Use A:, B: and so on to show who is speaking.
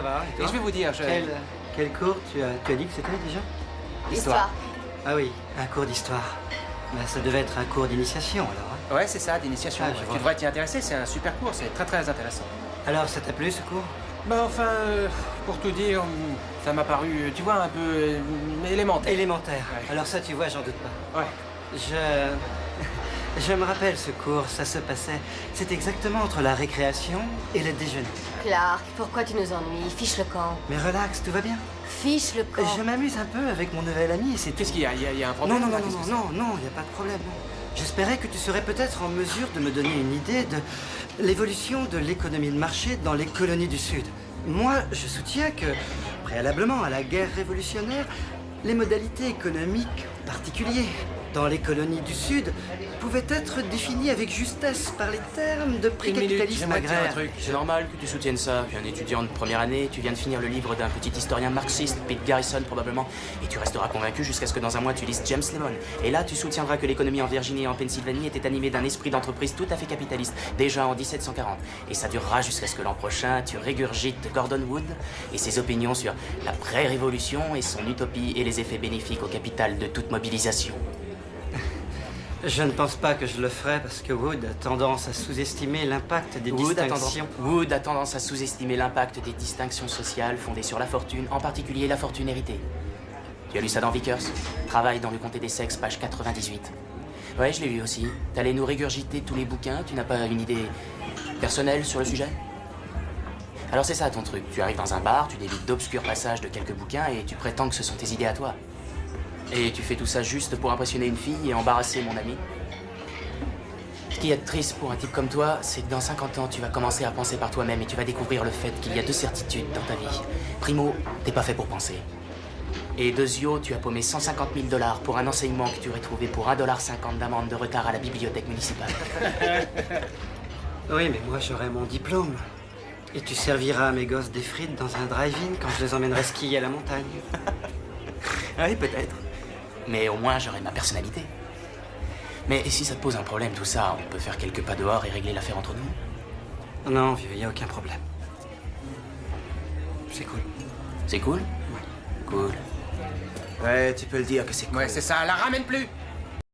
A: va. Et toi?
B: Et je vais vous dire,
A: Quel cours tu as dit que c'était déjà?
B: Histoire.
A: Ah oui, un cours d'histoire. Ben, ça devait être un cours d'initiation alors. Hein?
B: Ouais, c'est ça, d'initiation.
A: Ah,
B: Ouais.
A: je
B: Tu
A: vois.
B: devrais t'y intéresser, c'est un super cours, c'est très très intéressant.
A: Alors, ça t'a plu ce cours?
B: Bah enfin, pour tout dire, ça m'a paru, tu vois, un peu élémentaire.
A: Élémentaire.
B: Ouais.
A: Alors ça, tu vois, j'en doute pas.
B: Ouais.
A: Je me rappelle ce cours, ça se passait. C'était exactement entre la récréation et le déjeuner.
C: Clark, pourquoi tu nous ennuies? Fiche le camp.
A: Mais relax, tout va bien.
C: Fiche le camp.
A: Je m'amuse un peu avec mon nouvel ami et c'est tout.
B: Qu'est-ce qu'il y a? Il y a un
A: Non,
B: problème?
A: non, non,
B: là,
A: non,
B: qu'est-ce que
A: non, non, il n'y a pas de problème. non. J'espérais que tu serais peut-être en mesure de me donner une idée de l'évolution de l'économie de marché dans les colonies du Sud. Moi, je soutiens que, préalablement à la guerre révolutionnaire, les modalités économiques, en particulier dans les colonies du Sud, pouvaient être définies avec justesse par les termes de
B: Une minute,
A: pré-capitalisme
B: j'aimerais te dire un
A: agraire.
B: truc.
D: C'est normal que tu soutiennes ça. Tu es un étudiant de première année, tu viens de finir le livre d'un petit historien marxiste, Pete Garrison probablement, et tu resteras convaincu jusqu'à ce que dans un mois tu lises James Lemon. Et là, tu soutiendras que l'économie en Virginie et en Pennsylvanie était animée d'un esprit d'entreprise tout à fait capitaliste, déjà en 1740. Et ça durera jusqu'à ce que l'an prochain, tu régurgites Gordon Wood et ses opinions sur la pré-révolution et son utopie et les effets bénéfiques au capital de toute mobilisation.
A: Je ne pense pas que je le ferai parce que Wood a tendance à sous-estimer l'impact des distinctions.
D: Wood a tendance à sous-estimer l'impact des distinctions sociales fondées sur la fortune, en particulier la fortune héritée. Tu as lu ça dans Vickers? Travail dans le comté des sexes, page 98. Ouais, je l'ai lu aussi. T'allais nous régurgiter tous les bouquins, tu n'as pas une idée personnelle sur le sujet? Alors c'est ça ton truc, tu arrives dans un bar, tu délites d'obscurs passages de quelques bouquins et tu prétends que ce sont tes idées à toi. Et tu fais tout ça juste pour impressionner une fille et embarrasser mon ami. Ce qui est triste pour un type comme toi, c'est que dans 50 ans, tu vas commencer à penser par toi-même et tu vas découvrir le fait qu'il y a deux certitudes dans ta vie. Primo, t'es pas fait pour penser. Et deuxio, tu as paumé 150 000 $ pour un enseignement que tu aurais trouvé pour 1,50 $ d'amende de retard à la bibliothèque municipale.
A: Oui, mais moi j'aurai mon diplôme. Et tu serviras à mes gosses des frites dans un drive-in quand je les emmènerai skier à la montagne.
D: Oui, peut-être. Mais au moins, j'aurai ma personnalité. Mais si ça te pose un problème, tout ça, on peut faire quelques pas dehors et régler l'affaire entre nous.
A: Non, vieux, y a aucun problème. C'est cool.
D: C'est cool? Cool.
B: Ouais, tu peux le dire que c'est cool. Ouais, c'est ça, la ramène plus!